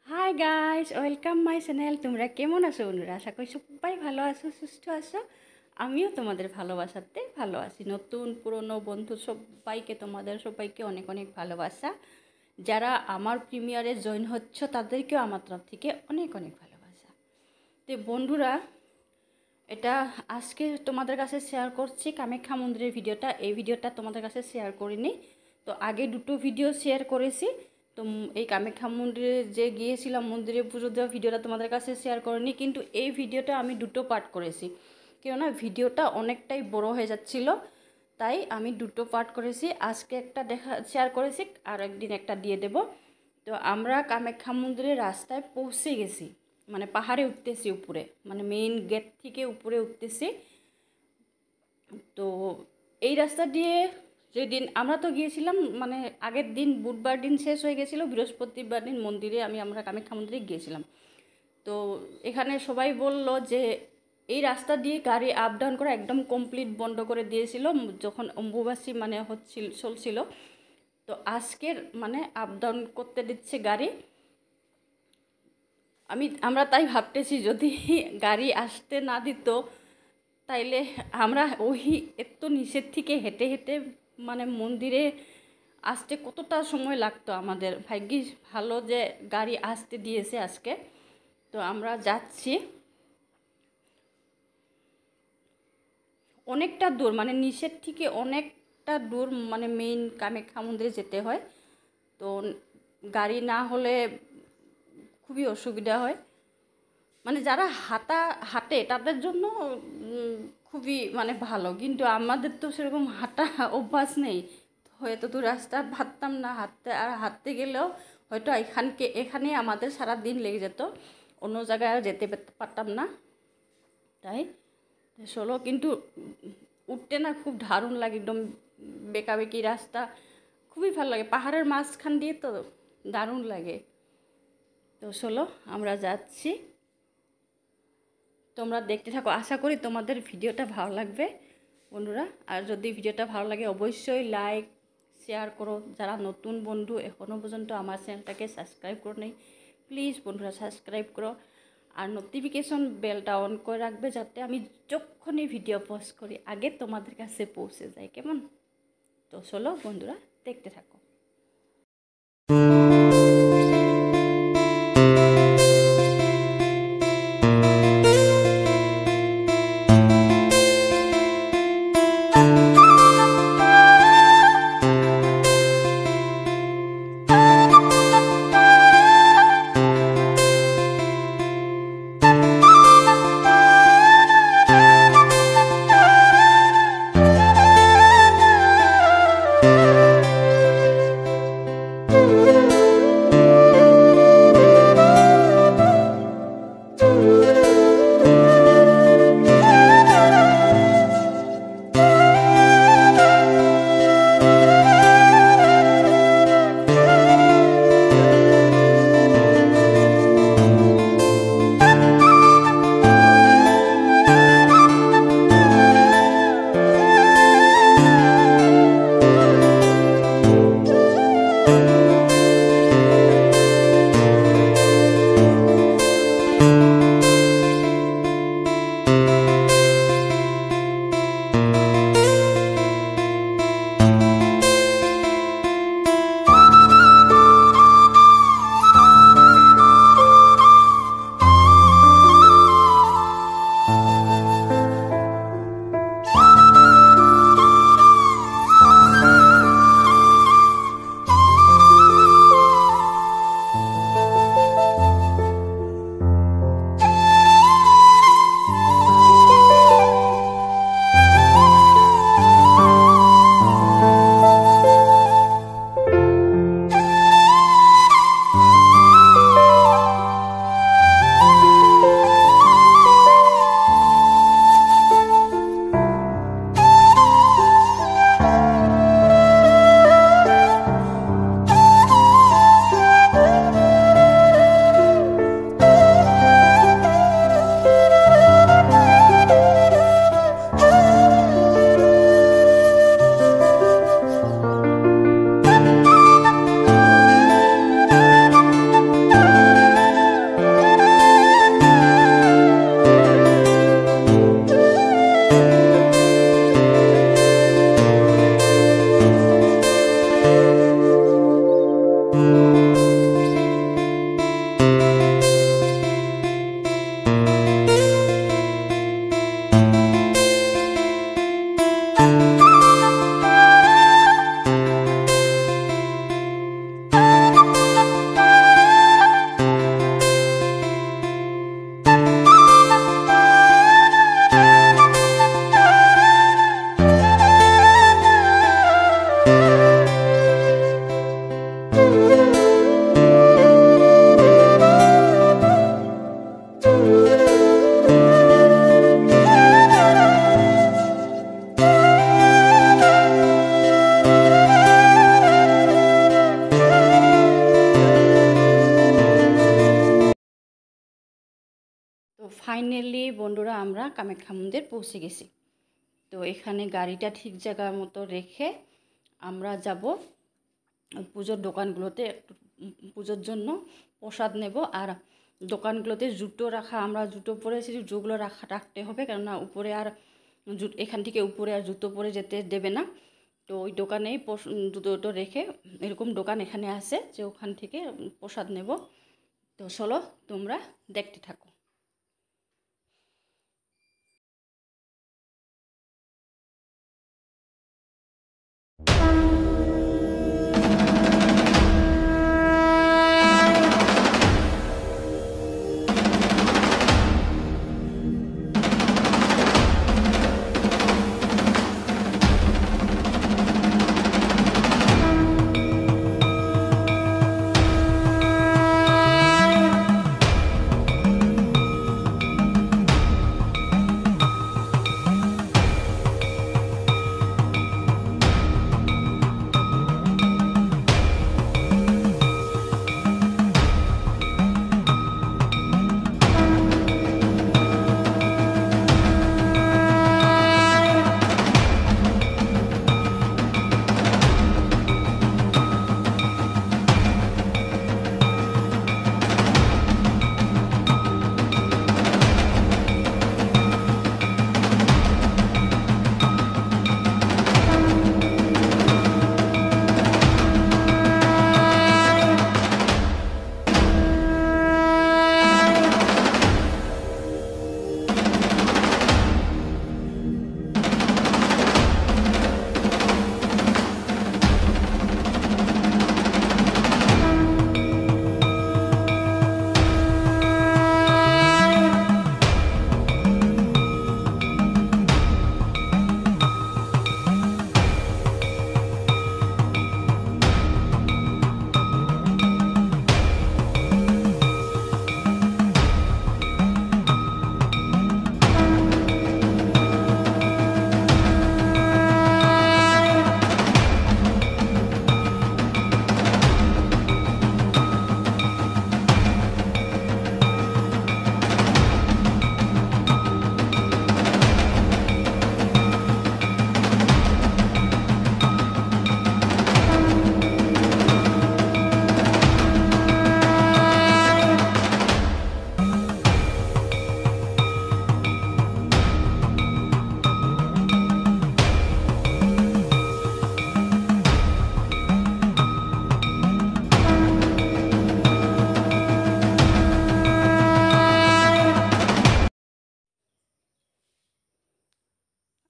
Hi guys, welcome my channel. তোমরা কেমন আছো বন্ধুরা? আশা করি সবাই ভালো আছো, সুস্থ আছো। আমিও তোমাদের ভালোবাসাতে ভালো আছি। নতুন পুরনো বন্ধু সবাইকে অনেক অনেক ভালোবাসা। যারা আমার প্রিমিয়ারে জয়েন হচ্ছে তাদেরকেও আমার তরফ থেকে অনেক অনেক ভালোবাসা। তো বন্ধুরা, এটা আজকে তোমাদের কাছে শেয়ার করছি কামাখ্যা মন্দিরের ভিডিওটা। এই ভিডিওটা তোমাদের কাছে শেয়ার করিনি, তো আগে দুটো ভিডিও শেয়ার করেছি। তো এই কামাখ্যা মন্দিরে যে গিয়েছিলাম, মন্দিরে পুজো দেওয়া ভিডিওটা তোমাদের কাছে শেয়ার করিনি, কিন্তু এই ভিডিওটা আমি দুটো পার্ট করেছি। কেননা ভিডিওটা অনেকটাই বড় হয়ে যাচ্ছিল, তাই আমি দুটো পার্ট করেছি। আজকে একটা শেয়ার করেছি, আর একদিন একটা দিয়ে দেব। তো আমরা কামাখ্যা মন্দিরের রাস্তায় পৌঁছে গেছি, মানে পাহাড়ে উঠতেছি উপরে, মানে মেইন গেট থেকে উপরে উঠতেছি। তো এই রাস্তা দিয়ে যেদিন আমরা তো গিয়েছিলাম, মানে আগের দিন বুধবার দিন শেষ হয়ে গেছিলো, বৃহস্পতিবার দিন আমরা কামাখ্যা মন্দিরে গিয়েছিলাম। তো এখানে সবাই বলল যে এই রাস্তা দিয়ে গাড়ি আপ ডাউন করা একদম কমপ্লিট বন্ধ করে দিয়েছিল যখন অম্বুবাসী মানে চলছিল। তো আজকের মানে আপ ডাউন করতে দিচ্ছে গাড়ি। আমরা তাই ভাবতেছি, যদি গাড়ি আসতে না দিত তাইলে আমরা ওই এত নিচের থেকে হেঁটে হেঁটে মানে মন্দিরে আসতে কতটা সময় লাগতো আমাদের। ভাগ্যিস ভালো যে গাড়ি আসতে দিয়েছে আজকে। তো আমরা যাচ্ছি, অনেকটা দূর, মানে নিচের থেকে অনেকটা দূর, মানে মেইন কামাখ্যা মন্দিরে যেতে হয়। তো গাড়ি না হলে খুবই অসুবিধা হয়, মানে যারা হাঁটে তাদের জন্য খুবই মানে ভালো, কিন্তু আমাদের তো সেরকম হাঁটা অভ্যাস নেই, হয়তো তো রাস্তা ভাবতাম না হাঁটতে গেলেও হয়তো এখানে আমাদের সারা দিন লেগে যেত, অন্য জায়গায় আর যেতে পারতাম না। তাই চলো, কিন্তু উঠতে না খুব দারুণ লাগে, একদম বেঁকাবেঁকি রাস্তা, খুবই ভালো লাগে, পাহাড়ের মাঝখান দিয়ে তো দারুণ লাগে। তো চলো আমরা যাচ্ছি, তোমরা দেখতে থাকো। আশা করি তোমাদের ভিডিওটা ভালো লাগবে বন্ধুরা। আর যদি ভিডিওটা ভালো লাগে অবশ্যই লাইক শেয়ার করো। যারা নতুন বন্ধু এখনও পর্যন্ত আমার চ্যানেলটাকে সাবস্ক্রাইব করো নেই, প্লিজ বন্ধুরা সাবস্ক্রাইব করো, আর নোটিফিকেশন বেলটা অন করে রাখবে, যাতে আমি যখনই ভিডিও পোস্ট করি আগে তোমাদের কাছে পৌঁছে যায়, কেমন? তো চলো বন্ধুরা, দেখতে থাকো। ফাইনালি বন্ধুরা আমরা কামাখ্যা মন্দির পৌঁছে গেছি। তো এখানে গাড়িটা ঠিক জায়গার মতো রেখে আমরা যাব পুজোর দোকানগুলোতে, একটু পুজোর জন্য প্রসাদ নেব। আর দোকানগুলোতে জুতো রাখা, আমরা জুতো পরেছি, জুতোগুলো রাখতে হবে, কেননা উপরে আর এখান থেকে উপরে আর জুতো পরে যেতে দেবে না। তো ওই দোকানেই জুতো রেখে, এরকম দোকান এখানে আছে যে ওখান থেকে প্রসাদ নেব। তো চলো তোমরা দেখতে থাকো।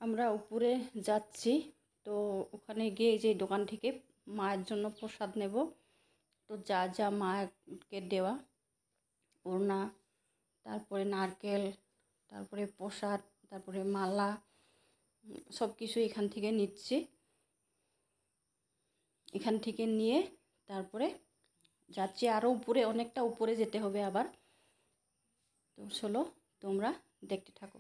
আমরা উপরে যাচ্ছি। তো ওখানে গিয়ে যে দোকান থেকে মায়ের জন্য প্রসাদ নেব। তো যা যা মাকে দেওয়া, ওড়না, তারপরে নারকেল, তারপরে প্রসাদ, তারপরে মালা, সব কিছু এখান থেকে নিচ্ছি। এখান থেকে নিয়ে তারপরে যাচ্ছি, আরও উপরে, অনেকটা উপরে যেতে হবে আবার। তো চলো তোমরা দেখতে থাকো।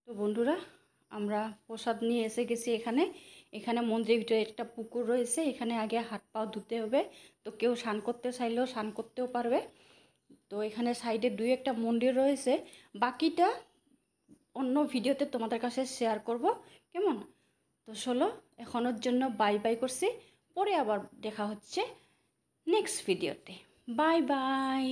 বন্ধুরা, আমরা প্রসাদ নিয়ে এসে গেছি এখানে। এখানে মন্দিরের ভিতরে একটা পুকুর রয়েছে, এখানে আগে হাত পাও ধুতে হবে। তো কেউ স্নান করতে চাইলেও স্নান করতেও পারবে। তো এখানে সাইডে দুই একটা মন্দির রয়েছে, বাকিটা অন্য ভিডিওতে তোমাদের কাছে শেয়ার করব, কেমন? তো চলো এখনের জন্য বাই বাই করছি, পরে আবার দেখা হচ্ছে নেক্সট ভিডিওতে। Bye bye.